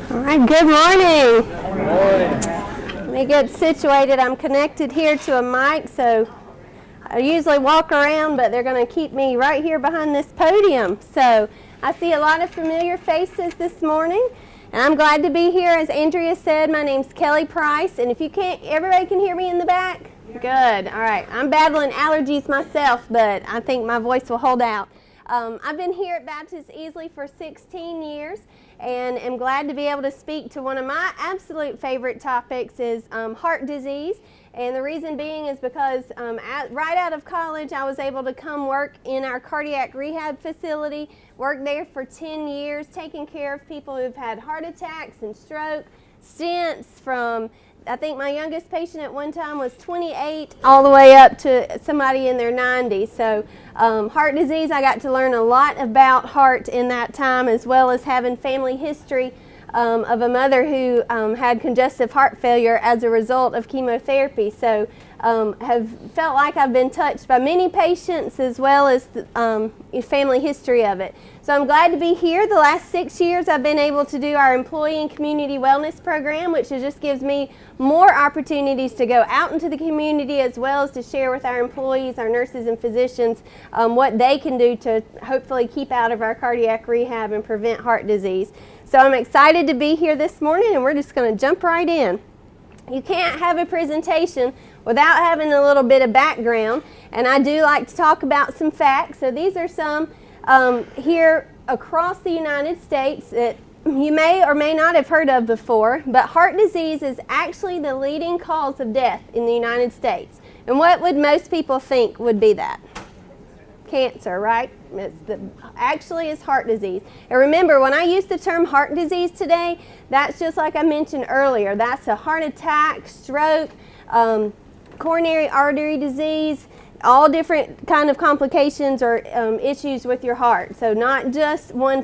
All right, good morning. Let me get situated. I'm connected here to a mic, so I usually walk around, but they're going to keep me right here behind this podium. So I see a lot of familiar faces this morning, and I'm glad to be here. As Andrea said, my name's Kelly Price, and if you can't, everybody can hear me in the back? Good. All right. I'm battling allergies myself, but I think my voice will hold out. I've been here at Baptist Easley for 16 years and am glad to be able to speak to one of my absolute favorite topics is heart disease. And the reason being is because right out of college I was able to come work in our cardiac rehab facility, worked there for 10 years taking care of people who've had heart attacks and stroke, stents from I think my youngest patient at one time was 28 all the way up to somebody in their 90s. So heart disease, I got to learn a lot about heart in that time, as well as having family history of a mother who had congestive heart failure as a result of chemotherapy. So have felt like I've been touched by many patients as well as family history of it. So I'm glad to be here. The last 6 years I've been able to do our employee and community wellness program, which just gives me more opportunities to go out into the community as well as to share with our employees, our nurses and physicians, what they can do to hopefully keep out of our cardiac rehab and prevent heart disease. So I'm excited to be here this morning, and we're just going to jump right in. You can't have a presentation without having a little bit of background, and I do like to talk about some facts. So these are some here across the United States that you may or may not have heard of before, but heart disease is actually the leading cause of death in the United States. And what would most people think would be that? Cancer, right? Actually it's heart disease. And remember, when I use the term heart disease today, that's just like I mentioned earlier. That's a heart attack, stroke, coronary artery disease, all different kind of complications or issues with your heart. So not just one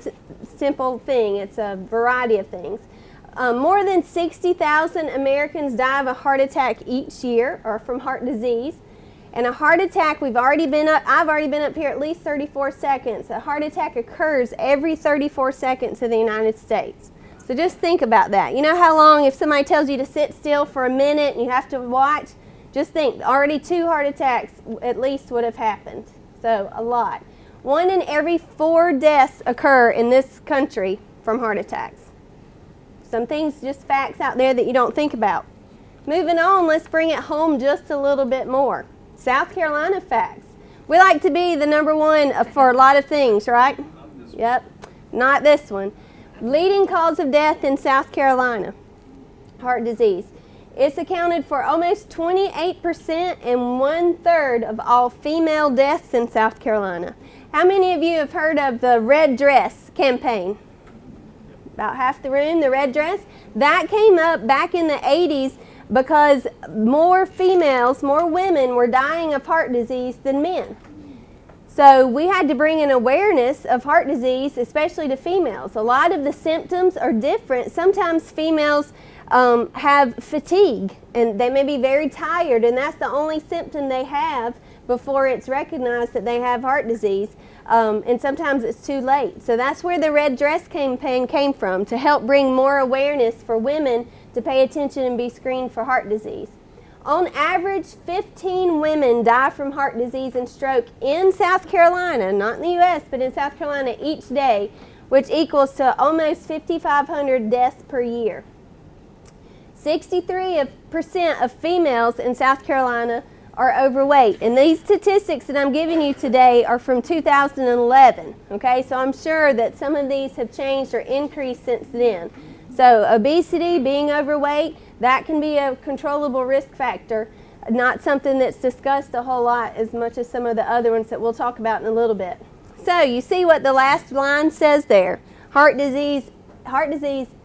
simple thing, it's a variety of things. More than 60,000 Americans die of a heart attack each year or from heart disease. And a heart attack, I've already been up here at least 34 seconds. A heart attack occurs every 34 seconds in the United States. So just think about that. You know how long, if somebody tells you to sit still for a minute and you have to watch, just think, already 2 heart attacks at least would have happened. So a lot. 1 in every 4 deaths occur in this country from heart attacks. Some things, just facts out there that you don't think about. Moving on, let's bring it home just a little bit more. South Carolina facts. We like to be the number one for a lot of things, right? Yep, not this one. Leading cause of death in South Carolina, heart disease. It's accounted for almost 28% and 1/3 of all female deaths in South Carolina. How many of you have heard of the red dress campaign? About half the room, the red dress. That came up back in the 80s because more females, more women were dying of heart disease than men. So we had to bring an awareness of heart disease, especially to females. A lot of the symptoms are different. Sometimes females have fatigue and they may be very tired, and that's the only symptom they have before it's recognized that they have heart disease, and sometimes it's too late. So that's where the red dress campaign came from, to help bring more awareness for women to pay attention and be screened for heart disease. On average, 15 women die from heart disease and stroke in South Carolina, not in the U.S., but in South Carolina each day, which equals to almost 5,500 deaths per year. 63% of females in South Carolina are overweight. And these statistics that I'm giving you today are from 2011. Okay, so I'm sure that some of these have changed or increased since then. So obesity, being overweight, that can be a controllable risk factor, not something that's discussed a whole lot as much as some of the other ones that we'll talk about in a little bit. So you see what the last line says there. Heart disease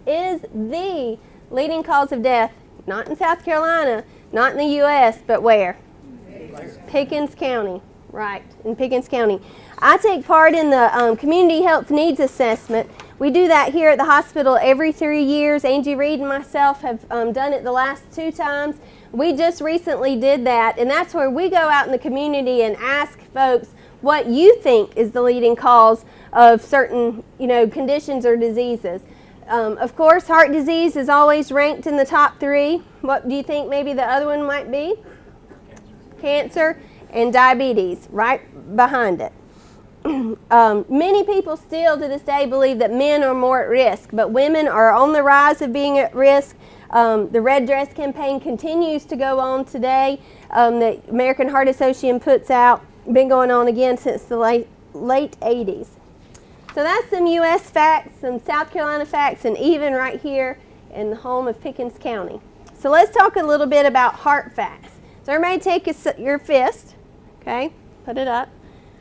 is the leading cause of death, not in South Carolina, not in the U.S., but where? Pickens County, right, in Pickens County. I take part in the Community Health Needs Assessment. We do that here at the hospital every 3 years. Angie Reed and myself have done it the last 2 times. We just recently did that, and that's where we go out in the community and ask folks what you think is the leading cause of certain, conditions or diseases. Of course, heart disease is always ranked in the top 3. What do you think maybe the other one might be? Cancer and diabetes, right behind it. Many people still to this day believe that men are more at risk, but women are on the rise of being at risk. The Red Dress campaign continues to go on today. The American Heart Association puts out, been going on again since the late 80s. So that's some U.S. facts, some South Carolina facts, and even right here in the home of Pickens County. So let's talk a little bit about heart facts. So everybody take your fist, okay, put it up.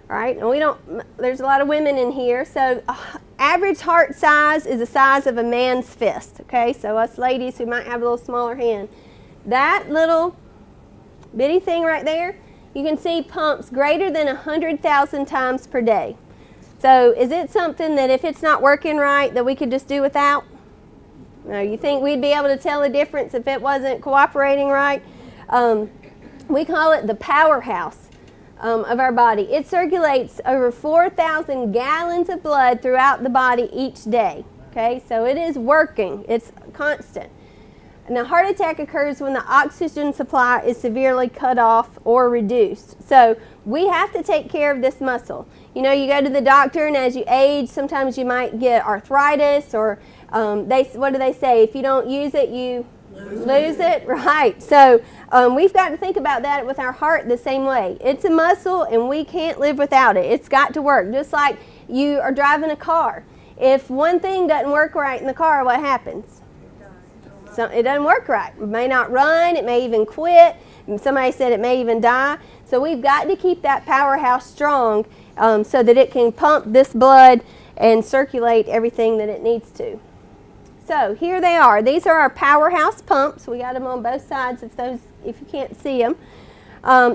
All right, and there's a lot of women in here, so average heart size is the size of a man's fist, okay? So us ladies who might have a little smaller hand. That little bitty thing right there, you can see pumps greater than 100,000 times per day. So is it something that if it's not working right that we could just do without? No, you think we'd be able to tell the difference if it wasn't cooperating right? We call it the powerhouse of our body. It circulates over 4,000 gallons of blood throughout the body each day. Okay, so it is working. It's constant. And a heart attack occurs when the oxygen supply is severely cut off or reduced. So we have to take care of this muscle. You know, you go to the doctor, and as you age, sometimes you might get arthritis, or what do they say? If you don't use it, you lose it, right? So we've got to think about that with our heart the same way. It's a muscle, and we can't live without it. It's got to work, just like you are driving a car. If one thing doesn't work right in the car, what happens? So it doesn't work right. It may not run. It may even quit. And somebody said it may even die. So we've got to keep that powerhouse strong so that it can pump this blood and circulate everything that it needs to. So here they are. These are our powerhouse pumps. We got them on both sides if you can't see them.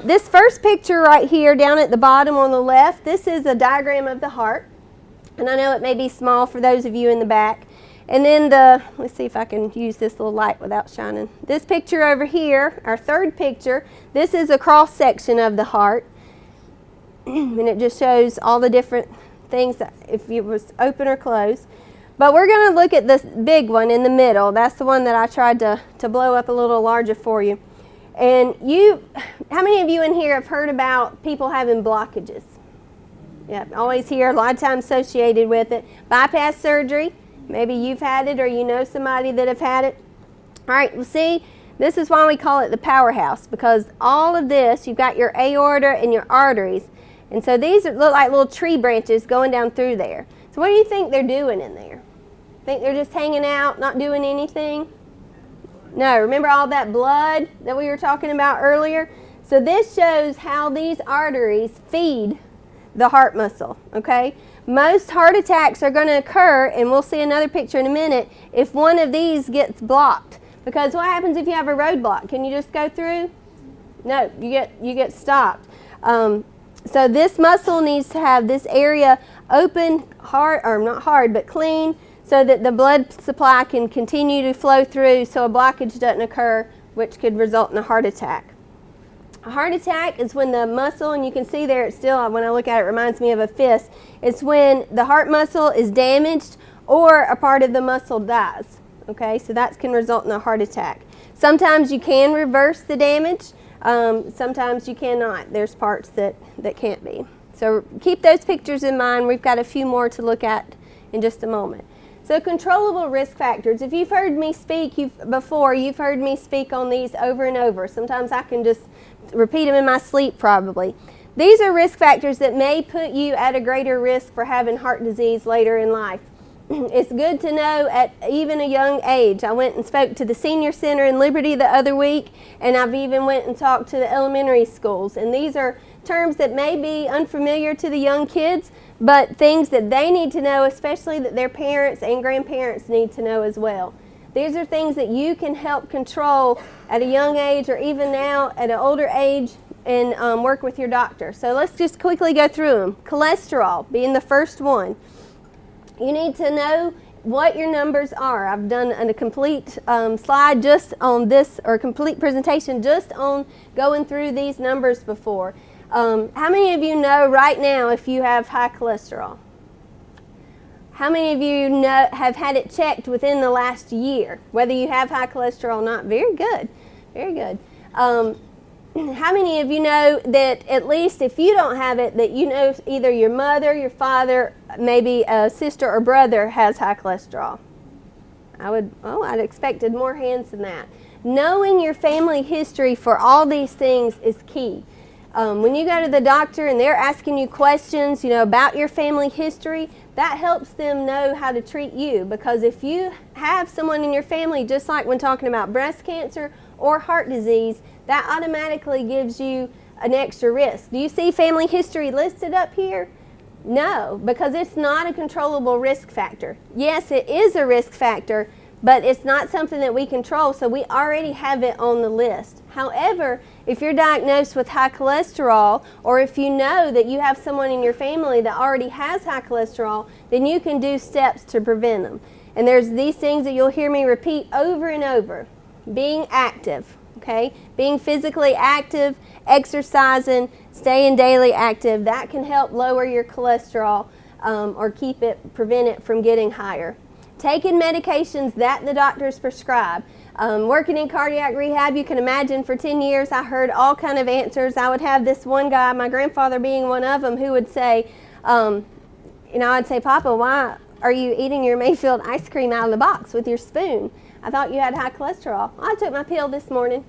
This first picture right here down at the bottom on the left, this is a diagram of the heart. And I know it may be small for those of you in the back. And then let's see if I can use this little light without shining. This picture over here, our third picture, this is a cross section of the heart. And it just shows all the different things that if it was open or closed. But we're going to look at this big one in the middle. That's the one that I tried to blow up a little larger for you. And how many of you in here have heard about people having blockages? Yeah, always hear, a lot of times associated with it. Bypass surgery. Maybe you've had it or you know somebody that have had it. All right, well, see, this is why we call it the powerhouse, because all of this, you've got your aorta and your arteries. And so these look like little tree branches going down through there. So what do you think they're doing in there? Think they're just hanging out, not doing anything? No, remember all that blood that we were talking about earlier? So this shows how these arteries feed the heart muscle, okay? Most heart attacks are going to occur, and we'll see another picture in a minute, if one of these gets blocked. Because what happens if you have a roadblock? Can you just go through? No, you get stopped. So this muscle needs to have this area open, not hard, but clean, so that the blood supply can continue to flow through so a blockage doesn't occur, which could result in a heart attack. A heart attack is when the muscle, and you can see there it's still, when I look at it, it reminds me of a fist. It's when the heart muscle is damaged or a part of the muscle dies. Okay, so that can result in a heart attack. Sometimes you can reverse the damage. Sometimes you cannot. There's parts that can't be. So keep those pictures in mind. We've got a few more to look at in just a moment. So controllable risk factors. If you've heard me speak before, you've heard me speak on these over and over. Sometimes I can just repeat them in my sleep probably. These are risk factors that may put you at a greater risk for having heart disease later in life. It's good to know at even a young age. I went and spoke to the senior center in Liberty the other week, and I've even went and talked to the elementary schools. And these are terms that may be unfamiliar to the young kids, but things that they need to know, especially that their parents and grandparents need to know as well. These are things that you can help control at a young age or even now at an older age and work with your doctor. So let's just quickly go through them. Cholesterol being the first one. You need to know what your numbers are. I've done a complete slide just on this, or complete presentation just on going through these numbers before. How many of you know right now if you have high cholesterol? How many of you know have had it checked within the last year, whether you have high cholesterol or not? Very good, very good. How many of you know that at least if you don't have it, that you know either your mother, your father, maybe a sister or brother has high cholesterol? I'd expected more hands than that. Knowing your family history for all these things is key. When you go to the doctor and they're asking you questions, about your family history, that helps them know how to treat you. Because if you have someone in your family, just like when talking about breast cancer or heart disease, that automatically gives you an extra risk. Do you see family history listed up here? No, because it's not a controllable risk factor. Yes, it is a risk factor, but it's not something that we control, so we already have it on the list. However, if you're diagnosed with high cholesterol, or if you know that you have someone in your family that already has high cholesterol, then you can do steps to prevent them. And there's these things that you'll hear me repeat over and over. Being active, okay? Being physically active, exercising, staying daily active, that can help lower your cholesterol or prevent it from getting higher. Taking medications that the doctors prescribe. Working in cardiac rehab, you can imagine for 10 years I heard all kind of answers. I would have this one guy, my grandfather being one of them, who would say, I'd say, Papa, why are you eating your Mayfield ice cream out of the box with your spoon? I thought you had high cholesterol. I took my pill this morning.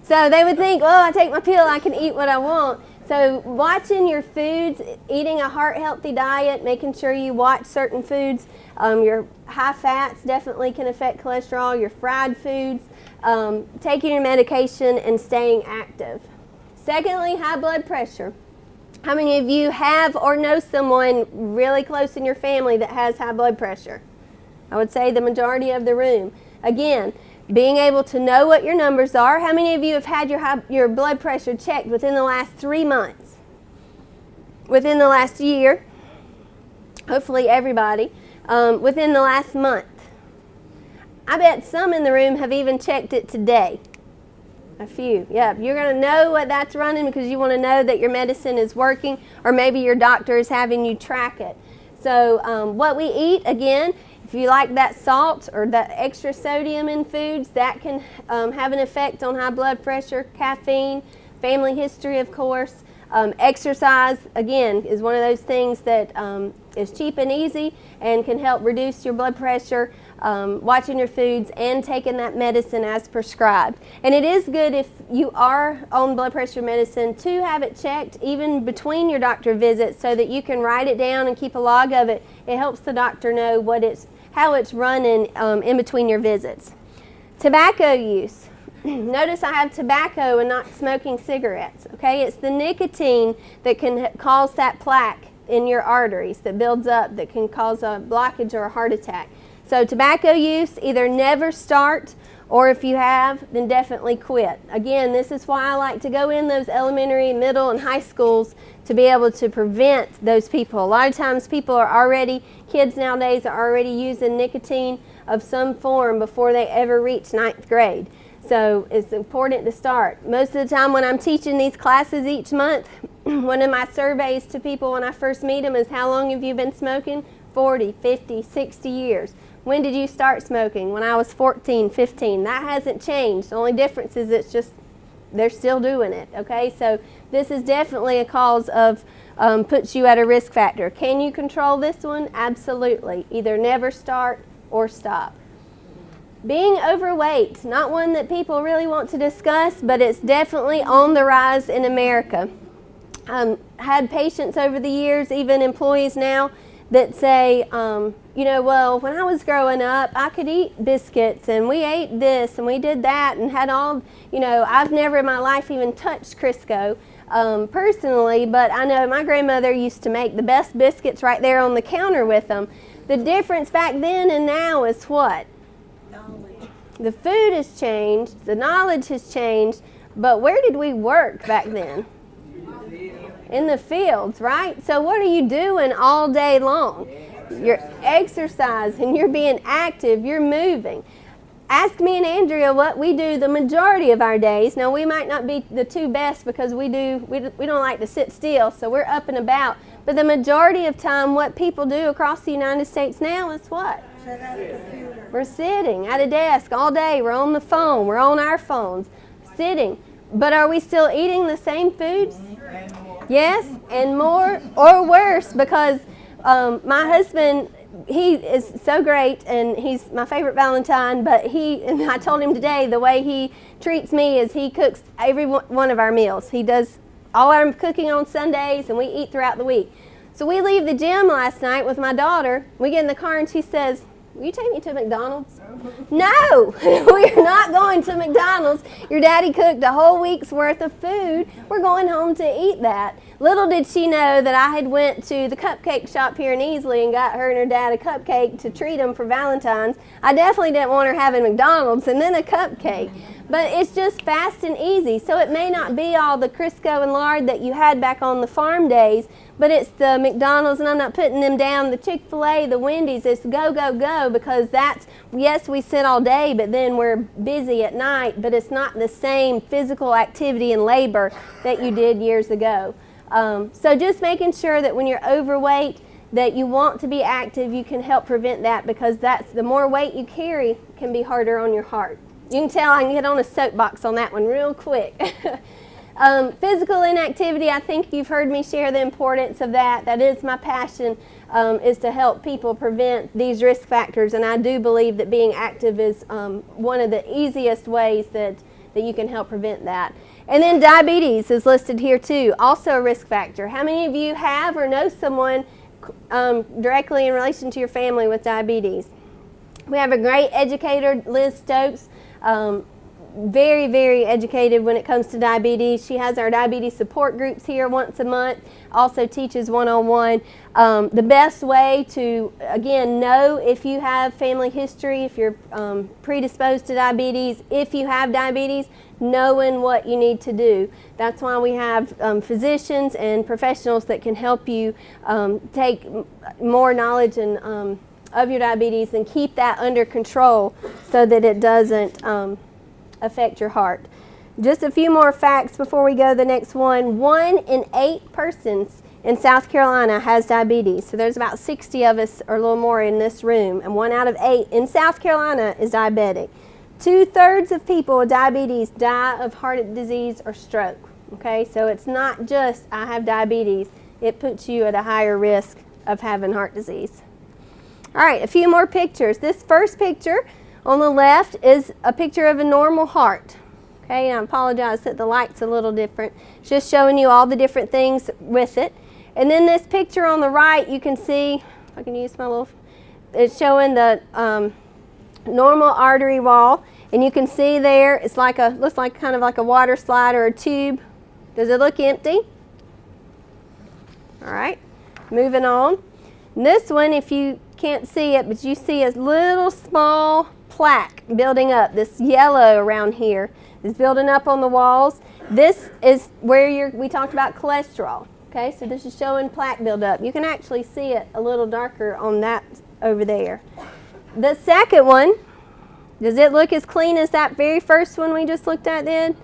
So they would think, I take my pill, I can eat what I want. So watching your foods, eating a heart-healthy diet, making sure you watch certain foods. Your high fats definitely can affect cholesterol, your fried foods, taking your medication, and staying active. Secondly, high blood pressure. How many of you have or know someone really close in your family that has high blood pressure? I would say the majority of the room. Again, being able to know what your numbers are. How many of you have had your blood pressure checked within the last 3 months? Within the last year? Hopefully everybody. Within the last month? I bet some in the room have even checked it today. A few. Yeah, you're going to know what that's running because you want to know that your medicine is working, or maybe your doctor is having you track it. So what we eat, again, if you like that salt or that extra sodium in foods, that can have an effect on high blood pressure. Caffeine, family history, of course. Exercise, again, is one of those things that is cheap and easy and can help reduce your blood pressure. Watching your foods and taking that medicine as prescribed. And it is good if you are on blood pressure medicine to have it checked even between your doctor visits so that you can write it down and keep a log of it. It helps the doctor know how it's running in between your visits. Tobacco use. Notice I have tobacco and not smoking cigarettes. Okay, it's the nicotine that can cause that plaque in your arteries that builds up that can cause a blockage or a heart attack. So tobacco use, either never start, or if you have, then definitely quit. Again, this is why I like to go in those elementary, middle, and high schools to be able to prevent those people. A lot of times kids nowadays are already using nicotine of some form before they ever reach 9th grade. So it's important to start. Most of the time when I'm teaching these classes each month, one of my surveys to people when I first meet them is, how long have you been smoking? 40, 50, 60 years. When did you start smoking? When I was 14, 15. That hasn't changed. The only difference is they're still doing it, okay? So this is definitely a cause of, puts you at a risk factor. Can you control this one? Absolutely. Either never start or stop. Being overweight, not one that people really want to discuss, but it's definitely on the rise in America. Had patients over the years, even employees now, that say, well, when I was growing up, I could eat biscuits, and we ate this, and we did that, and had all, I've never in my life even touched Crisco personally, but I know my grandmother used to make the best biscuits right there on the counter with them. The difference back then and now is what? Knowledge. The food has changed, the knowledge has changed, but where did we work back then? In the fields, right? So what are you doing all day long? You're exercising, you're being active, you're moving. Ask me and Andrea what we do the majority of our days. Now, we might not be the two best because we don't like to sit still, so we're up and about. But the majority of time, what people do across the United States now is what? Sit at a computer. We're sitting at a desk all day. We're on the phone. We're on our phones, sitting. But are we still eating the same foods? Yes, and more or worse, because my husband, he is so great, and he's my favorite Valentine, but and I told him today, the way he treats me is he cooks every one of our meals. He does all our cooking on Sundays, and we eat throughout the week. So we leave the gym last night with my daughter. We get in the car, and she says, "Will you take me to McDonald's?" No, we're not going to McDonald's. Your daddy cooked a whole week's worth of food. We're going home to eat that. Little did she know that I had went to the cupcake shop here in Easley and got her and her dad a cupcake to treat them for Valentine's. I definitely didn't want her having McDonald's and then a cupcake. But it's just fast and easy. So it may not be all the Crisco and lard that you had back on the farm days, but it's the McDonald's, and I'm not putting them down, the Chick-fil-A, the Wendy's. It's go, go, go, because that's, yes, we sit all day, but then we're busy at night, but it's not the same physical activity and labor that you did years ago. So just making sure that when you're overweight, that you want to be active, you can help prevent that, because that's the more weight you carry can be harder on your heart. You can tell I can get on a soapbox on that one real quick. Physical inactivity, I think you've heard me share the importance of that. That is my passion, is to help people prevent these risk factors, and I do believe that being active is one of the easiest ways that you can help prevent that. And then diabetes is listed here too, also a risk factor. How many of you have or know someone directly in relation to your family with diabetes? We have a great educator, Liz Stokes, very, very educated when it comes to diabetes. She has our diabetes support groups here once a month, also teaches one-on-one. The best way to, again, know if you have family history, if you're predisposed to diabetes, if you have diabetes, knowing what you need to do. That's why we have physicians and professionals that can help you take more knowledge and of your diabetes and keep that under control so that it doesn't affect your heart. Just a few more facts before we go to the next one. 1 in 8 persons in South Carolina has diabetes. So there's about 60 of us or a little more in this room, and 1 out of 8 in South Carolina is diabetic. 2/3 of people with diabetes die of heart disease or stroke. Okay, so it's not just I have diabetes. It puts you at a higher risk of having heart disease. All right, a few more pictures. This first picture on the left is a picture of a normal heart. Okay, and I apologize that the light's a little different. It's just showing you all the different things with it. And then this picture on the right, you can see, if I can use my little, it's showing the normal artery wall. And you can see there, it's like looks like kind of like a water slide or a tube. Does it look empty? All right, moving on. And this one, if you can't see it, but you see a little small plaque building up. This yellow around here is building up on the walls. This is where we talked about cholesterol. Okay, so this is showing plaque buildup. You can actually see it a little darker on that over there. The second one, does it look as clean as that very first one we just looked at then?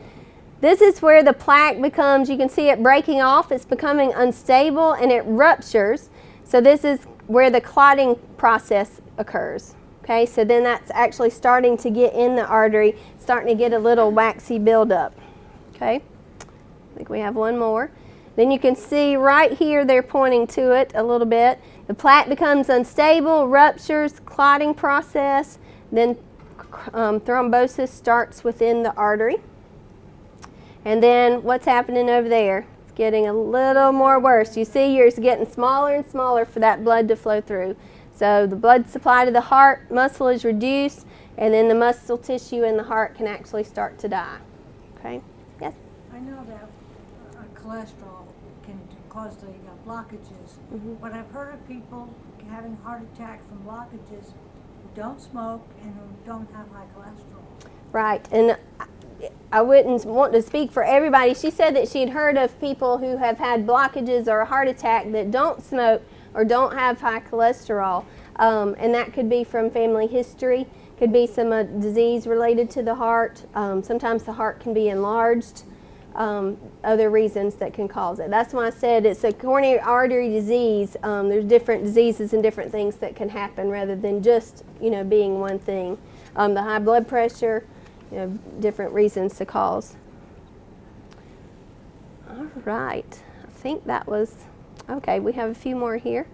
This is where the plaque becomes, you can see it breaking off, it's becoming unstable and it ruptures. So this is where the clotting process occurs. Okay, so then that's actually starting to get in the artery, starting to get a little waxy buildup. Okay, I think we have one more. Then you can see right here, they're pointing to it a little bit. The plaque becomes unstable, ruptures, clotting process, then thrombosis starts within the artery. And then what's happening over there? It's getting a little more worse. You see yours getting smaller and smaller for that blood to flow through. So the blood supply to the heart muscle is reduced, and then the muscle tissue in the heart can actually start to die. Okay? Yes? I know that cholesterol can cause the blockages, but I've heard of people having heart attack from blockages who don't smoke and who don't have high cholesterol. Right, and I wouldn't want to speak for everybody. She said that she'd heard of people who have had blockages or a heart attack that don't smoke or don't have high cholesterol, and that could be from family history, could be some disease related to the heart. Sometimes the heart can be enlarged. other reasons that can cause it. That's why I said it's a coronary artery disease. There's different diseases and different things that can happen rather than just, being one thing. The high blood pressure, different reasons to cause. All right, I think that was, okay, we have a few more here.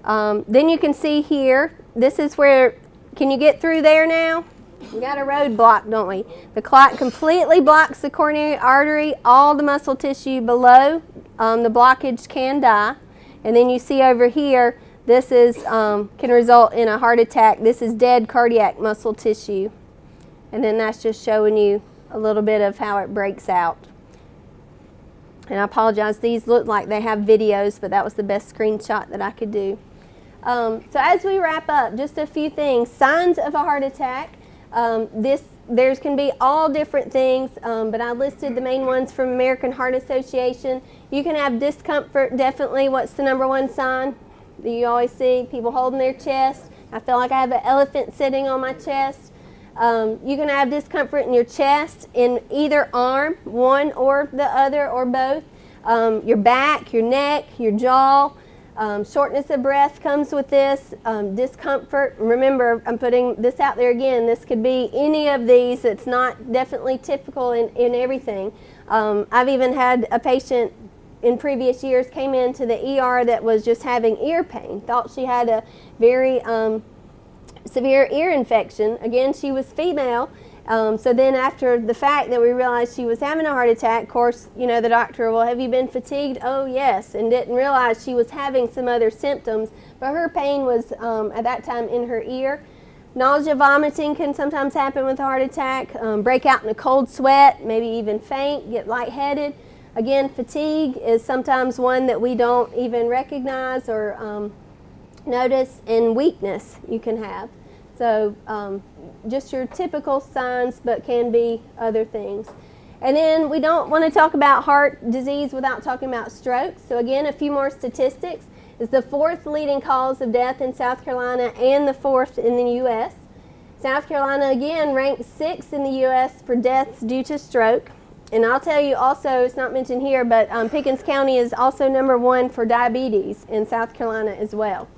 Then you can see here, this is where, can you get through there now? We got a roadblock, don't we? The clot completely blocks the coronary artery, all the muscle tissue below the blockage can die. And then you see over here, this is can result in a heart attack. This is dead cardiac muscle tissue. And then that's just showing you a little bit of how it breaks out. And I apologize, these look like they have videos, but that was the best screenshot that I could do. So as we wrap up, just a few things. Signs of a heart attack. There can be all different things, but I listed the main ones from American Heart Association. You can have discomfort, definitely. What's the number one sign that you always see? People holding their chest. I feel like I have an elephant sitting on my chest. You can have discomfort in your chest, in either arm, one or the other or both. Your back, your neck, your jaw. Shortness of breath comes with this, discomfort. Remember, I'm putting this out there again. This could be any of these. It's not definitely typical in everything. I've even had a patient in previous years came into the ER that was just having ear pain. Thought she had a very severe ear infection. Again, she was female. So then after the fact that we realized she was having a heart attack, of course, the doctor, well, have you been fatigued? Oh, yes, and didn't realize she was having some other symptoms, but her pain was at that time in her ear. Nausea, vomiting can sometimes happen with a heart attack, break out in a cold sweat, maybe even faint, get lightheaded. Again, fatigue is sometimes one that we don't even recognize or notice, and weakness you can have. So just your typical signs, but can be other things. And then we don't want to talk about heart disease without talking about strokes. So again, a few more statistics. It's the 4th leading cause of death in South Carolina and the 4th in the U.S. South Carolina, again, ranked 6th in the U.S. for deaths due to stroke. And I'll tell you also, it's not mentioned here, but Pickens County is also number 1 for diabetes in South Carolina as well.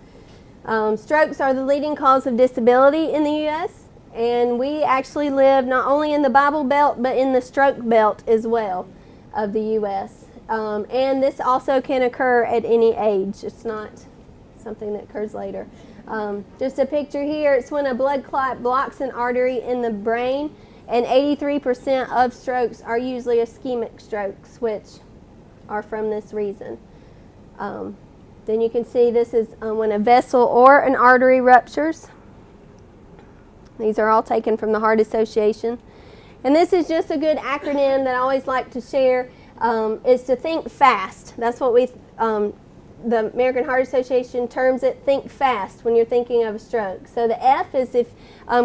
Strokes are the leading cause of disability in the U.S., and we actually live not only in the Bible Belt, but in the stroke belt as well of the U.S. And this also can occur at any age. It's not something that occurs later. Just a picture here, it's when a blood clot blocks an artery in the brain, and 83% of strokes are usually ischemic strokes, which are from this reason. Then you can see this is when a vessel or an artery ruptures. These are all taken from the Heart Association. And this is just a good acronym that I always like to share, is to think fast. That's what the American Heart Association terms it, think fast when you're thinking of a stroke. So the F is if,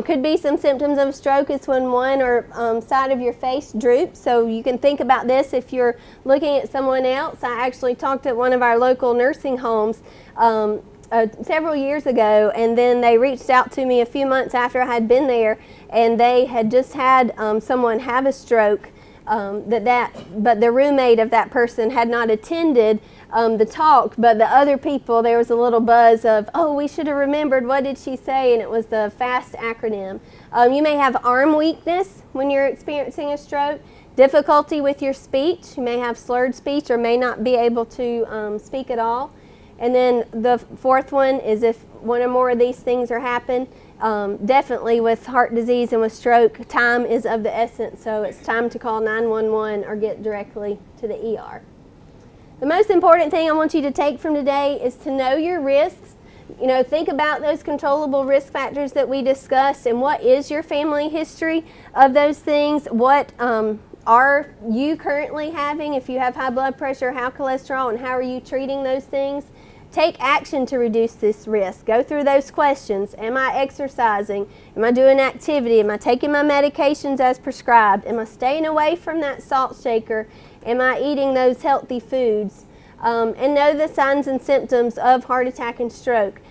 could be some symptoms of a stroke, is when one or side of your face droops. So you can think about this if you're looking at someone else. I actually talked at one of our local nursing homes several years ago, and then they reached out to me a few months after I had been there, and they had just had someone have a stroke, but the roommate of that person had not attended the talk, but the other people, there was a little buzz of, oh, we should have remembered, what did she say? And it was the FAST acronym. You may have arm weakness when you're experiencing a stroke, difficulty with your speech. You may have slurred speech or may not be able to speak at all. And then the 4th one is if one or more of these things are happening. Definitely with heart disease and with stroke, time is of the essence, so it's time to call 911 or get directly to the ER. The most important thing I want you to take from today is to know your risks. Think about those controllable risk factors that we discussed, and what is your family history of those things. What are you currently having? If you have high blood pressure, high cholesterol, and how are you treating those things? Take action to reduce this risk. Go through those questions. Am I exercising? Am I doing activity? Am I taking my medications as prescribed? Am I staying away from that salt shaker? Am I eating those healthy foods? And know the signs and symptoms of heart attack and stroke.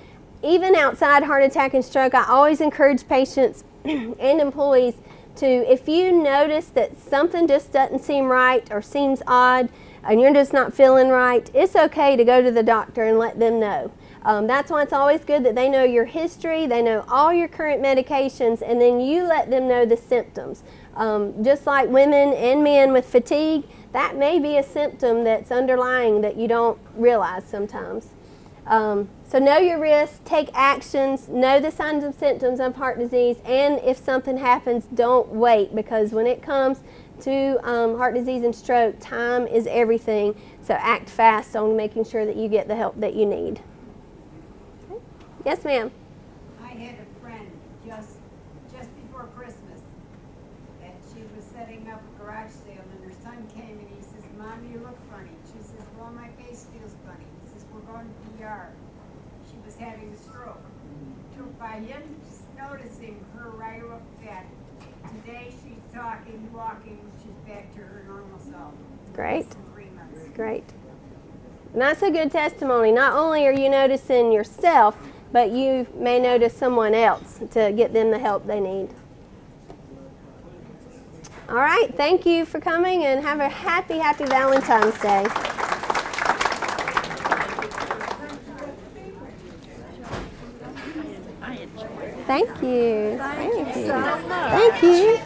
Even outside heart attack and stroke, I always encourage patients and employees, to, if you notice that something just doesn't seem right or seems odd and you're just not feeling right, it's okay to go to the doctor and let them know. That's why it's always good that they know your history, they know all your current medications, and then you let them know the symptoms. Just like women and men with fatigue, that may be a symptom that's underlying that you don't realize sometimes. So know your risks, take actions, know the signs and symptoms of heart disease, and if something happens, don't wait, because when it comes to heart disease and stroke, time is everything. So act fast on making sure that you get the help that you need. Okay. Yes, ma'am. I had a friend just before Christmas that she was setting up a garage sale, and her son came and he says, "Mom, you look funny." She says, "Well, my face feels funny." He says, "We're going to ER." She was having a stroke. By him just noticing her right off the bat, today she's talking, walking, she's back to her normal self. Great. Less than 3 months. Great. And that's a good testimony. Not only are you noticing yourself, but you may notice someone else to get them the help they need. All right, thank you for coming, and have a happy, happy Valentine's Day. Thank you. Thank you. So much. Thank you.